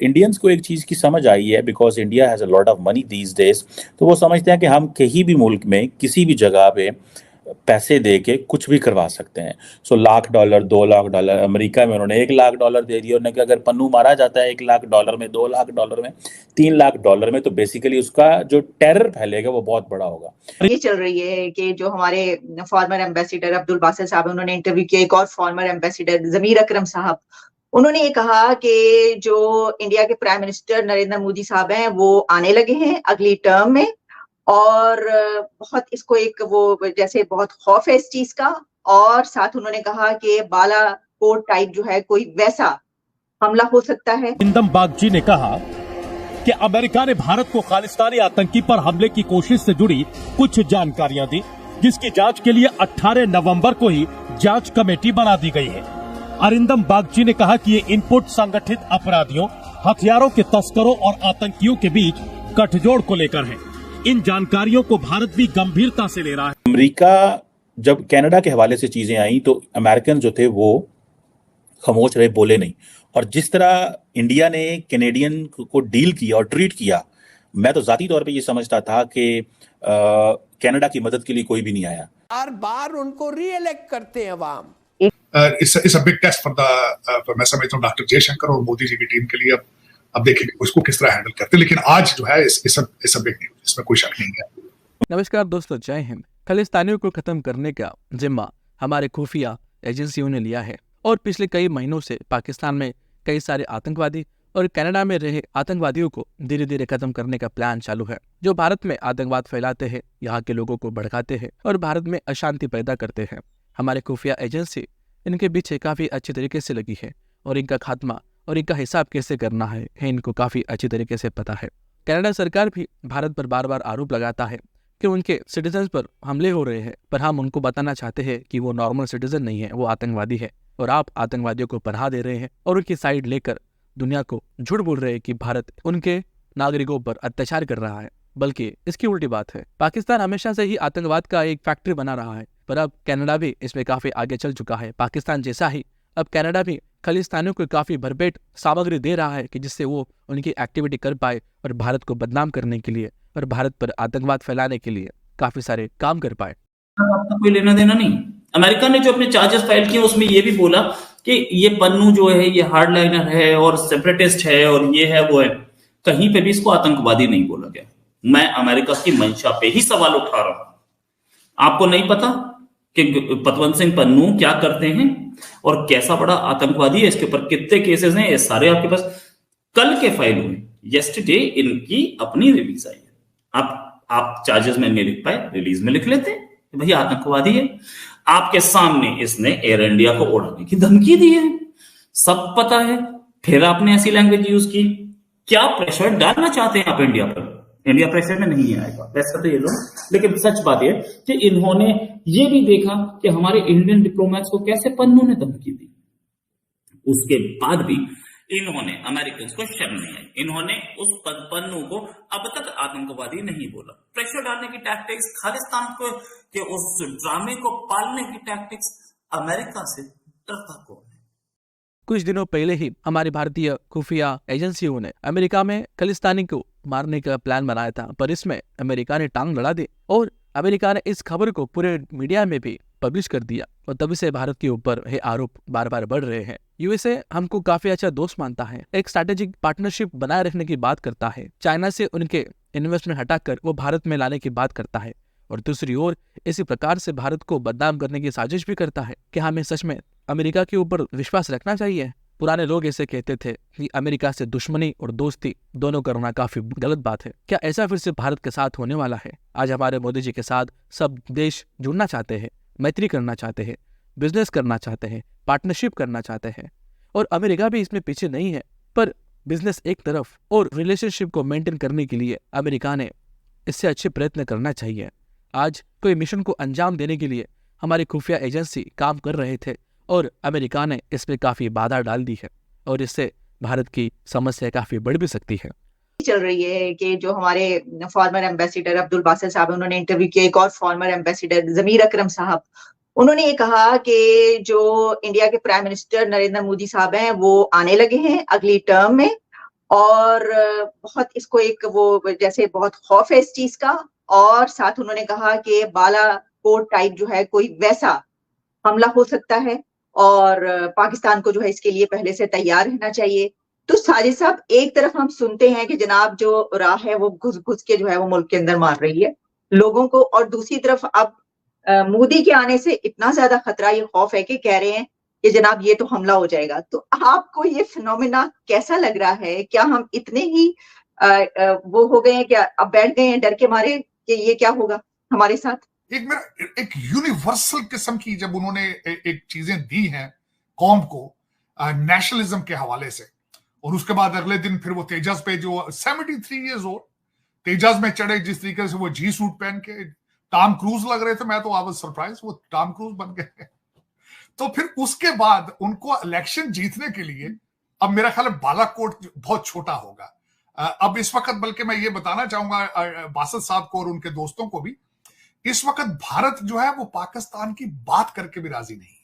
Indians को एक चीज़ की समझ आई है, because India has a lot of money these days. तो वो समझते हैं कि हम कहीं भी मुल्क में किसी भी जगह पे पैसे दे के कुछ भी करवा सकते हैं। सो $1,00,000 $2,00,000 अमेरिका में उन्होंने $1,00,000 दे दिया, उन्होंने कहा अगर पन्नू मारा जाता है $1,00,000 में, $2,00,000 में, $3,00,000 में, तो बेसिकली उसका जो टेरर फैलेगा वो बहुत बड़ा होगा। ये चल रही है कि जो हमारे फॉर्मर एम्बेसडर अब्दुल बासित साहब, उन्होंने इंटरव्यू किया, एक और फॉर्मर एम्बेसडर जमीर अकरम साहब, उन्होंने ये कहा कि जो इंडिया के प्राइम मिनिस्टर नरेंद्र मोदी साहब हैं वो आने लगे हैं अगली टर्म में, और बहुत इसको एक वो जैसे बहुत खौफ है इस चीज का, और साथ उन्होंने कहा कि बालाकोट टाइप जो है कोई वैसा हमला हो सकता है। अरिंदम बागची ने कहा कि अमेरिका ने भारत को खालिस्तानी आतंकी पर हमले की कोशिश से जुड़ी कुछ जानकारियां दी, जिसकी जांच के लिए 18 नवंबर को ही जांच कमेटी बना दी गई है। अरिंदम बागची ने कहा कि ये इनपुट संगठित अपराधियों, हथियारों के तस्करों और आतंकियों के बीच गठजोड़ को लेकर है। इन जानकारियों को भारत भी गंभीरता से ले रहा है। अमेरिका जब कनाडा के हवाले से चीजें आई तो अमेरिकन जो थे वो खामोश रहे, बोले नहीं। और जिस तरह इंडिया ने कैनेडियन को डील किया और ट्रीट किया, मैं तो जाती तौर पे ये समझता था कि कनाडा की मदद के लिए कोई भी नहीं आया। बार बार उनको रीइलेक्ट करते हैं अवाम। It's a big test for मैं समझता हूँ डॉक्टर जयशंकर और मोदी जी की टीम के लिए। अब देखेंगे उसको किस तरह हैंडल करते हैं, लेकिन आज जो है इस बिग न्यूज़, इसमें कोई शक नहीं है। नमस्कार दोस्तों, जय हिंद। खालिस्तानियों को खत्म करने का जिम्मा हमारे खुफिया एजेंसियों ने लिया है और पिछले कई महीनों से पाकिस्तान में कई सारे आतंकवादी और कनाडा में रहे आतंकवादियों को धीरे धीरे खत्म करने का प्लान चालू है, जो भारत में आतंकवाद फैलाते हैं, यहाँ के लोगों को भड़काते हैं और भारत में अशांति पैदा करते हैं। हमारे खुफिया एजेंसी इनके पीछे काफी अच्छे तरीके से लगी है और इनका खात्मा और इनका हिसाब कैसे करना है इनको काफी अच्छी तरीके से पता है। कनाडा सरकार भी भारत पर बार बार आरोप लगाता है कि उनके सिटीजन पर हमले हो रहे हैं, पर हम उनको बताना चाहते हैं कि वो नॉर्मल सिटीजन नहीं है, वो आतंकवादी है और आप आतंकवादियों को पनाह दे रहे हैं और उनकी साइड लेकर दुनिया को झूठ बोल रहे हैं कि भारत उनके नागरिकों पर अत्याचार कर रहा है, बल्कि इसकी उल्टी बात है। पाकिस्तान हमेशा से ही आतंकवाद का एक फैक्ट्री बना रहा है, पर अब कनाडा भी इसमें काफी आगे चल चुका है। पाकिस्तान जैसा ही अब कनाडा भी खालिस्तानियों को काफी भरपेट सामग्री दे रहा है कि जिससे वो उनकी एक्टिविटी कर पाए और भारत को बदनाम करने के लिए और भारत पर आतंकवाद फैलाने के लिए काफी सारे काम कर पाए। आपका कोई लेना देना नहीं। अमेरिका ने जो अपने चार्जेस फाइल किए उसमें ये भी बोला कि ये पन्नू जो है ये हार्डलाइनर है और सेपरेटिस्ट है और ये है वो है, कहीं पे भी इसको आतंकवादी नहीं बोला गया। मैं अमेरिका की मंशा पे ही सवाल उठा रहा हूं। आपको नहीं पता कि पतवंत सिंह पन्नू क्या करते हैं और कैसा बड़ा आतंकवादी है, इसके ऊपर कितने केसेस हैं, ये सारे आपके पास कल के फाइल हुए। येस्टरडे इनकी अपनी रिलीज आई है। आप चार्जेस में नहीं लिख पाए, रिलीज में लिख लेते भैया आतंकवादी है। आपके सामने इसने एयर इंडिया को उड़ाने की धमकी दी है, सब पता है, फिर आपने ऐसी लैंग्वेज यूज की। क्या प्रेशर डालना चाहते हैं आप इंडिया पर? इंडिया प्रेशर में नहीं आएगा वैसा तो ये लोग, लेकिन सच बात है कि इन्होंने ये भी देखा कि हमारे इंडियन डिप्लोमैट्स को कैसे पन्नू ने धमकी दी। उसके बाद भी इन्होंने अमेरिकन को शर्म नहीं आई, इन्होंने उस पन्नू को अब तक आतंकवादी नहीं बोला। प्रेशर डालने की टैक्टिक्स, खालिस्तान को के उस ड्रामे को पालने की टैक्टिक्स, अमेरिका से डरता कौन है? कुछ दिनों पहले ही हमारी भारतीय खुफिया एजेंसियों ने अमेरिका में खालिस्तानी को मारने का प्लान बनाया था, पर इसमें अमेरिका ने टांग लड़ा दी और अमेरिका ने इस खबर को पूरे मीडिया में भी पब्लिश कर दिया और तभी से भारत के ऊपर ये आरोप बार बार बढ़ रहे हैं। यूएसए हमको काफी अच्छा दोस्त मानता है, एक स्ट्रैटेजिक पार्टनरशिप बनाए रखने की बात करता है, चाइना से उनके इन्वेस्टमेंट हटाकर वो भारत में लाने की बात करता है और दूसरी ओर इसी प्रकार से भारत को बदनाम करने की साजिश भी करता है। क्या हमें सच में अमेरिका के ऊपर विश्वास रखना चाहिए? पुराने लोग ऐसे कहते थे कि अमेरिका से दुश्मनी और दोस्ती दोनों करना काफी गलत बात है। क्या ऐसा फिर से भारत के साथ होने वाला है? आज हमारे मोदी जी के साथ सब देश जुड़ना चाहते हैं, मैत्री करना चाहते हैं, बिजनेस करना चाहते हैं, पार्टनरशिप करना चाहते हैं और अमेरिका भी इसमें पीछे नहीं है। पर बिजनेस एक तरफ और रिलेशनशिप को मेंटेन करने के लिए अमेरिका ने इससे अच्छे प्रयत्न करना चाहिए। आज कोई मिशन को अंजाम देने के लिए हमारी खुफिया एजेंसी काम कर रहे थे और अमेरिका ने इसमें काफी बाधा डाल दी है और इससे भारत की समस्या काफी बढ़ भी सकती है। चल रही है कि जो हमारे फॉर्मर एम्बेसडर अब्दुल बासित साहब, उन्होंने इंटरव्यू किया, एक और फॉर्मर एम्बेसडर जमीर अकरम साहब, उन्होंने ये कहा कि जो इंडिया के प्राइम मिनिस्टर नरेंद्र मोदी साहब हैं वो आने लगे हैं अगली टर्म में, और बहुत इसको एक वो जैसे बहुत खौफ है इस चीज का। और साथ उन्होंने कहा कि बालाकोट टाइप जो है कोई वैसा हमला हो सकता है और पाकिस्तान को जो है इसके लिए पहले से तैयार रहना चाहिए। तो साजिद साहब, एक तरफ हम सुनते हैं कि जनाब जो राह है वो घुस घुस के जो है वो मुल्क के अंदर मार रही है लोगों को, और दूसरी तरफ अब मोदी के आने से इतना ज्यादा खतरा, ये खौफ है कि कह रहे हैं कि जनाब ये तो हमला हो जाएगा। तो आपको ये फिनोमेना कैसा लग रहा है? क्या हम इतने ही वो हो गए हैं, क्या अब बैठ गए हैं डर के मारे कि ये क्या होगा हमारे साथ? एक यूनिवर्सल किस्म की जब उन्होंने एक चीजें दी हैं कौम को नेशनलिज्म के हवाले से, और उसके बाद अगले दिन फिर वो तेजस पे जो 73 इयर्स ओल्ड तेजस में चढ़े, जिस तरीके से वो जी सूट पहन के टॉम क्रूज लग रहे थे, मैं तो आई वाज सरप्राइज वो टॉम क्रूज बन गए। तो फिर उसके बाद उनको इलेक्शन जीतने के लिए अब मेरा ख्याल है बालाकोट बहुत छोटा होगा। अब इस वक्त बल्कि मैं ये बताना चाहूंगा बासत साहब को और उनके दोस्तों को भी, इस वक्त भारत जो है वो पाकिस्तान की बात करके भी राजी नहीं है।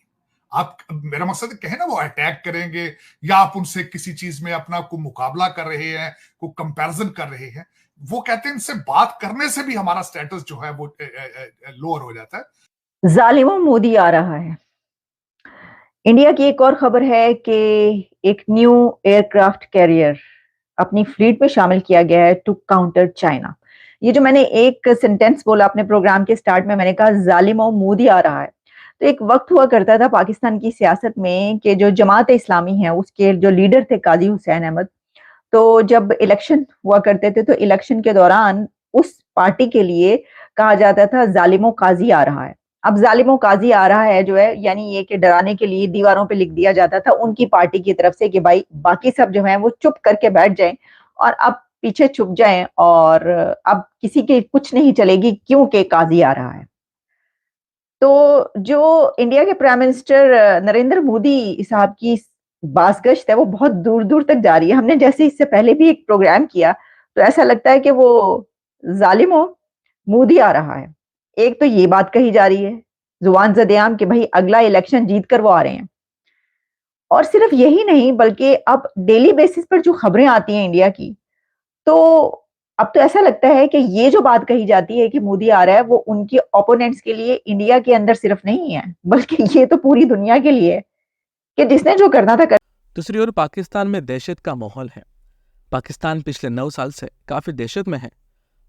आप, मेरा मकसद कहे ना, वो अटैक करेंगे या आप उनसे किसी चीज में अपना को मुकाबला कर रहे हैं, को कंपैरिजन कर रहे हैं, वो कहते हैं इनसे बात करने से भी हमारा स्टेटस जो है वो लोअर हो जाता है। जालिमों मोदी आ रहा है। इंडिया की एक और खबर है कि एक न्यू एयरक्राफ्ट कैरियर अपनी फ्लीट में शामिल किया गया है टू काउंटर चाइना। ये जो मैंने एक सेंटेंस बोला अपने प्रोग्राम के स्टार्ट में, मैंने कहा जालिमों मोदी आ रहा है, तो एक वक्त हुआ करता था पाकिस्तान की सियासत में कि जो जमात इस्लामी है उसके जो लीडर थे काजी हुसैन अहमद, तो जब इलेक्शन हुआ करते थे तो इलेक्शन के दौरान उस पार्टी के लिए कहा जाता था जालिमों काजी आ रहा है। अब जालिमों काजी आ रहा है जो है, यानी ये कि डराने के लिए दीवारों पे लिख दिया जाता था उनकी पार्टी की तरफ से कि भाई बाकी सब जो है वो चुप करके बैठ जाएं और अब पीछे छुप जाएं और अब किसी के कुछ नहीं चलेगी क्योंकि काजी आ रहा है। तो जो इंडिया के प्राइम मिनिस्टर नरेंद्र मोदी साहब की बासगश्त है वो बहुत दूर दूर तक जा रही है। हमने जैसे इससे पहले भी एक प्रोग्राम किया तो ऐसा लगता है कि वो जालिमों मोदी आ रहा है। एक तो ये बात कही जा रही है जुबान ज़द-ए-आम कि भाई अगला इलेक्शन जीत कर वो आ रहे हैं, और सिर्फ यही नहीं बल्कि अब डेली बेसिस पर जो खबरें आती हैं इंडिया की, तो अब तो ऐसा लगता है कि ये जो बात कही जाती है कि मोदी आ रहा है वो उनके ओपोनेंट्स के लिए इंडिया के अंदर सिर्फ नहीं है बल्कि ये तो पूरी दुनिया के लिए है कि जिसने जो करना था कर। दूसरी ओर पाकिस्तान में दहशत का माहौल है। पाकिस्तान पिछले 9 साल से काफी दहशत में है।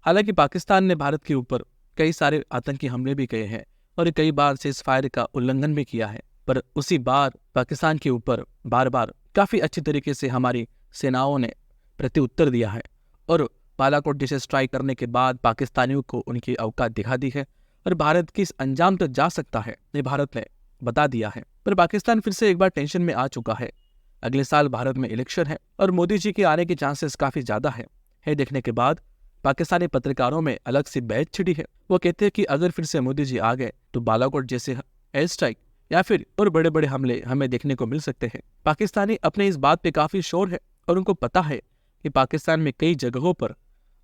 हालांकि पाकिस्तान ने भारत के ऊपर कई सारे आतंकी हमले भी किए हैं और कई बार सीज़फायर का उल्लंघन भी किया है, पर उसी बार पाकिस्तान के ऊपर बार बार काफी अच्छी तरीके से हमारी सेनाओं ने प्रत्युत्तर दिया है और बालाकोट जैसे स्ट्राइक करने के बाद पाकिस्तानियों को उनकी औकात दिखा दी है और भारत किस अंजाम तक जा सकता है ये भारत ने बता दिया है। पर पाकिस्तान फिर से एक बार टेंशन में आ चुका है। अगले साल भारत में इलेक्शन है और मोदी जी के आने के चांसेस काफी ज्यादा है। देखने के बाद पाकिस्तानी पत्रकारों में अलग सी बैच छिड़ी है। वो कहते हैं कि अगर फिर से मोदी जी आ गए तो बालाकोट जैसे एयर स्ट्राइक या फिर और बड़े बड़े हमले हमें देखने को मिल सकते हैं। पाकिस्तानी अपने इस बात पे काफी श्योर है और उनको पता है कि पाकिस्तान में कई जगहों पर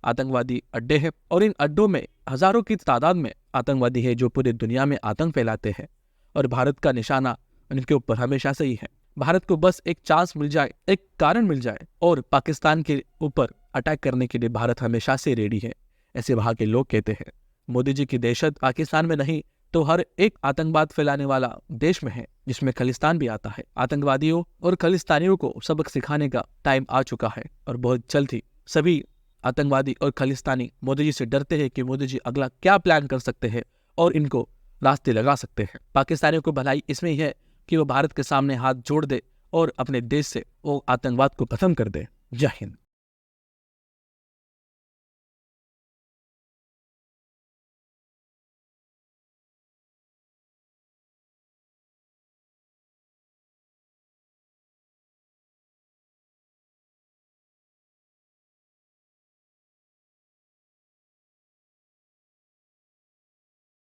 आतंकवादी अड्डे हैं और इन अड्डों में हजारों की तादाद में आतंकवादी है जो पूरी दुनिया में आतंक फैलाते हैं और भारत का निशाना उनके ऊपर हमेशा से ही है। भारत को बस एक चांस मिल जाए, एक कारण मिल जाए और पाकिस्तान के ऊपर अटैक करने के लिए भारत हमेशा से रेडी है, ऐसे वहां के लोग कहते हैं। मोदी जी की दहशत पाकिस्तान में नहीं तो हर एक आतंकवाद फैलाने वाला देश में है, जिसमें खालिस्तान भी आता है। आतंकवादियों और खालिस्तानियों को सबक सिखाने का टाइम आ चुका है और बहुत जल्द ही सभी आतंकवादी और खालिस्तानी मोदी जी से डरते हैं कि मोदी जी अगला क्या प्लान कर सकते हैं और इनको रास्ते लगा सकते हैं। पाकिस्तानियों को भलाई इसमें ही है कि वो भारत के सामने हाथ जोड़ दे और अपने देश से वो आतंकवाद को खत्म कर दे। जय हिंद।